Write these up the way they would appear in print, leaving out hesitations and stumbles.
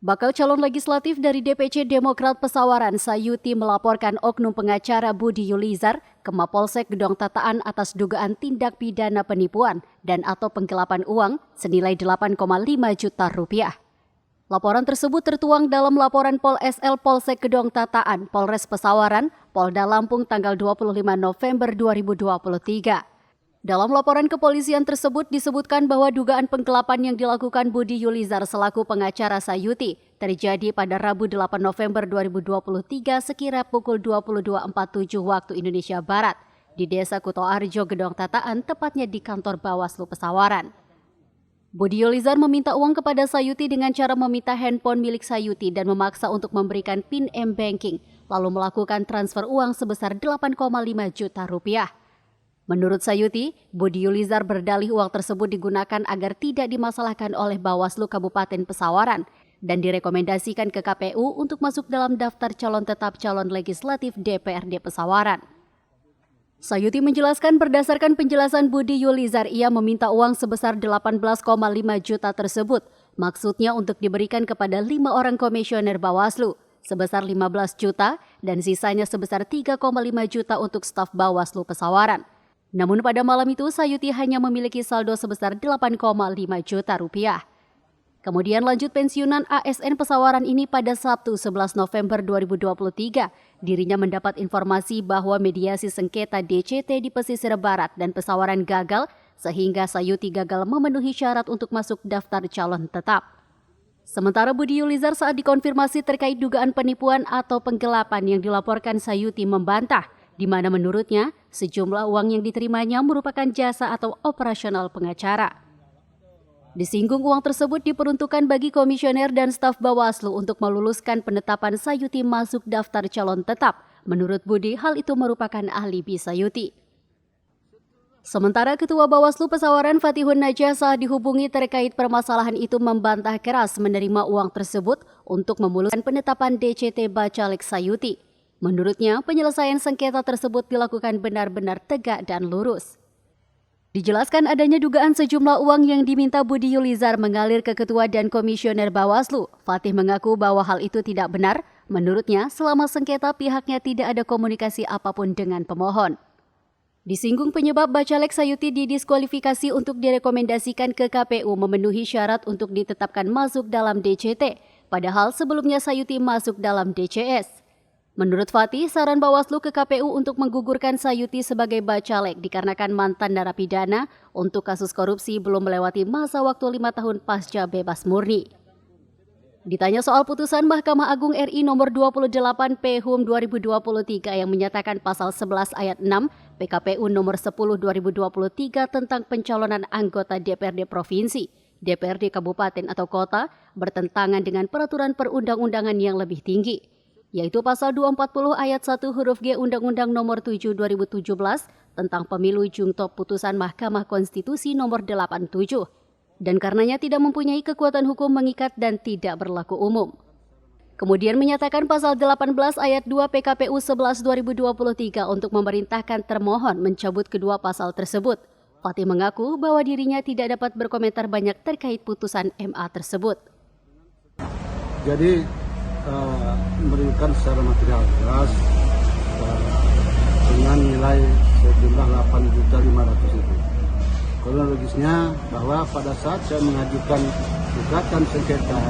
Bakal calon legislatif dari DPC Demokrat Pesawaran Sayuti melaporkan oknum pengacara Budi Yulizar ke Mapolsek Gedong Tataan atas dugaan tindak pidana penipuan dan atau penggelapan uang senilai 8,5 juta rupiah. Laporan tersebut tertuang dalam laporan Pol SL Polsek Gedong Tataan, Polres Pesawaran, Polda Lampung tanggal 25 November 2023. Dalam laporan kepolisian tersebut disebutkan bahwa dugaan penggelapan yang dilakukan Budi Yulizar selaku pengacara Sayuti terjadi pada Rabu 8 November 2023 sekira pukul 22.47 waktu Indonesia Barat di Desa Kutoarjo, Gedong Tataan, tepatnya di kantor Bawaslu Pesawaran. Budi Yulizar meminta uang kepada Sayuti dengan cara meminta handphone milik Sayuti dan memaksa untuk memberikan PIN M-Banking, lalu melakukan transfer uang sebesar 8,5 juta rupiah. Menurut Sayuti, Budi Yulizar berdalih uang tersebut digunakan agar tidak dimasalahkan oleh Bawaslu Kabupaten Pesawaran dan direkomendasikan ke KPU untuk masuk dalam daftar calon tetap calon legislatif DPRD Pesawaran. Sayuti menjelaskan berdasarkan penjelasan Budi Yulizar, ia meminta uang sebesar 18,5 juta tersebut, maksudnya untuk diberikan kepada 5 orang komisioner Bawaslu, sebesar 15 juta dan sisanya sebesar 3,5 juta untuk staf Bawaslu Pesawaran. Namun pada malam itu Sayuti hanya memiliki saldo sebesar 8,5 juta rupiah. Kemudian lanjut pensiunan ASN Pesawaran ini pada Sabtu 11 November 2023, dirinya mendapat informasi bahwa mediasi sengketa DCT di pesisir barat dan Pesawaran gagal sehingga Sayuti gagal memenuhi syarat untuk masuk daftar calon tetap. Sementara Budi Yulizar saat dikonfirmasi terkait dugaan penipuan atau penggelapan yang dilaporkan Sayuti membantah, di mana menurutnya sejumlah uang yang diterimanya merupakan jasa atau operasional pengacara. Disinggung uang tersebut diperuntukkan bagi komisioner dan staf Bawaslu untuk meluluskan penetapan Sayuti masuk daftar calon tetap. Menurut Budi, hal itu merupakan alibi Sayuti. Sementara Ketua Bawaslu Pesawaran Fatihun Najah saat dihubungi terkait permasalahan itu membantah keras menerima uang tersebut untuk memuluskan penetapan DCT Bacalek Sayuti. Menurutnya, penyelesaian sengketa tersebut dilakukan benar-benar tegak dan lurus. Dijelaskan adanya dugaan sejumlah uang yang diminta Budi Yulizar mengalir ke ketua dan komisioner Bawaslu. Fatih mengaku bahwa hal itu tidak benar. Menurutnya, selama sengketa pihaknya tidak ada komunikasi apapun dengan pemohon. Disinggung penyebab Bacalek Sayuti didiskualifikasi untuk direkomendasikan ke KPU memenuhi syarat untuk ditetapkan masuk dalam DCT, padahal sebelumnya Sayuti masuk dalam DCS. Menurut Fatih, saran Bawaslu ke KPU untuk menggugurkan Sayuti sebagai bacalek dikarenakan mantan narapidana untuk kasus korupsi belum melewati masa waktu 5 tahun pasca bebas murni. Ditanya soal putusan Mahkamah Agung RI nomor 28 PHUM 2023 yang menyatakan pasal 11 ayat 6 PKPU nomor 10 2023 tentang pencalonan anggota DPRD Provinsi, DPRD Kabupaten atau Kota bertentangan dengan peraturan perundang-undangan yang lebih tinggi, yaitu pasal 240 ayat 1 huruf G Undang-Undang nomor 7 2017 tentang pemilu jungto putusan Mahkamah Konstitusi nomor 87 dan karenanya tidak mempunyai kekuatan hukum mengikat dan tidak berlaku umum. Kemudian menyatakan pasal 18 ayat 2 PKPU 11 2023 untuk memerintahkan termohon mencabut kedua pasal tersebut. Fatih mengaku bahwa dirinya tidak dapat berkomentar banyak terkait putusan MA tersebut. Jadi memberikan secara material jelas dengan nilai sejumlah 8.500.000. Kronologisnya bahwa pada saat saya mengajukan gugatan sengketa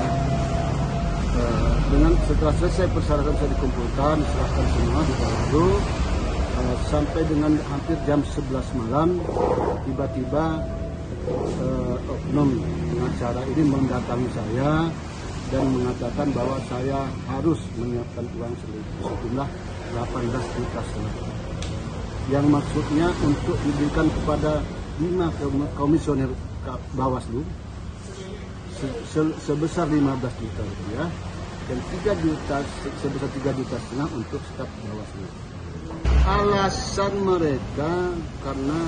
dengan setelah selesai persyaratan saya dikumpulkan, diserahkan semua di Bawaslu sampai dengan hampir jam 11 malam tiba-tiba oknum pengacara ini mendatangi saya dan mengatakan bahwa saya harus menyiapkan uang sejumlah 18 juta setengah. Yang maksudnya untuk diberikan kepada 5 komisioner Bawaslu sebesar 15 juta rupiah dan 3 juta sebesar 3 juta setengah untuk staf Bawaslu. Alasan mereka karena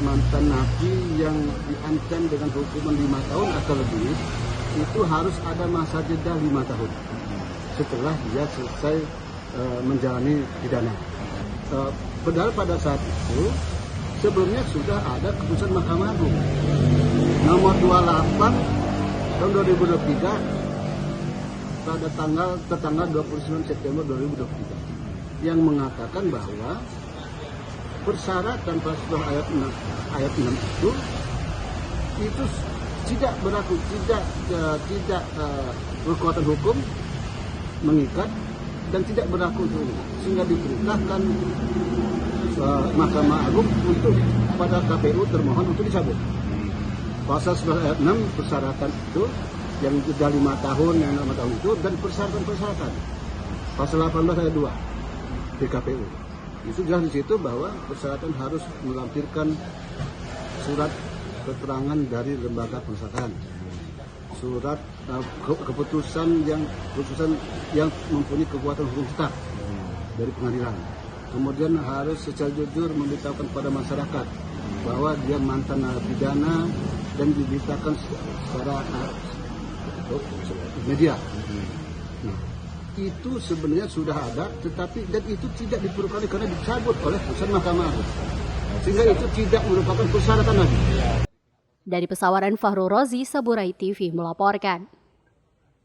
mantan napi yang diancam dengan hukuman 5 tahun atau lebih itu harus ada masa jeda 5 tahun setelah dia selesai menjalani pidana. Padahal pada saat itu sebelumnya sudah ada keputusan Mahkamah Agung nomor 28 tahun 2023 pada tanggal 29 September 2023 yang mengatakan bahwa persyaratan pasal ayat 6 itu tidak berlaku, tidak berkekuatan hukum, mengikat dan tidak berlaku untuk ini, sehingga diperintahkan Mahkamah Agung untuk pada KPU termohon untuk dicabut. Pasal 11 ayat 6 persyaratan itu yang sudah 5 tahun, yang 5 tahun itu, dan persyaratan. Pasal 18 ayat 2 PKPU. Itu jelas di situ bahwa persyaratan harus melampirkan surat keterangan dari lembaga pemasyarakatan, surat keputusan yang mempunyai kekuatan hukum tetap dari pengadilan. Kemudian harus secara jujur memberitahukan kepada masyarakat bahwa dia mantan narapidana dan diberitakan secara media. Nah, itu sebenarnya sudah ada, tetapi dan itu tidak diperlukan karena dicabut oleh putusan Mahkamah Agung, sehingga itu tidak merupakan persyaratan lagi. Dari Pesawaran, Fahru Rozi, Saburai TV melaporkan.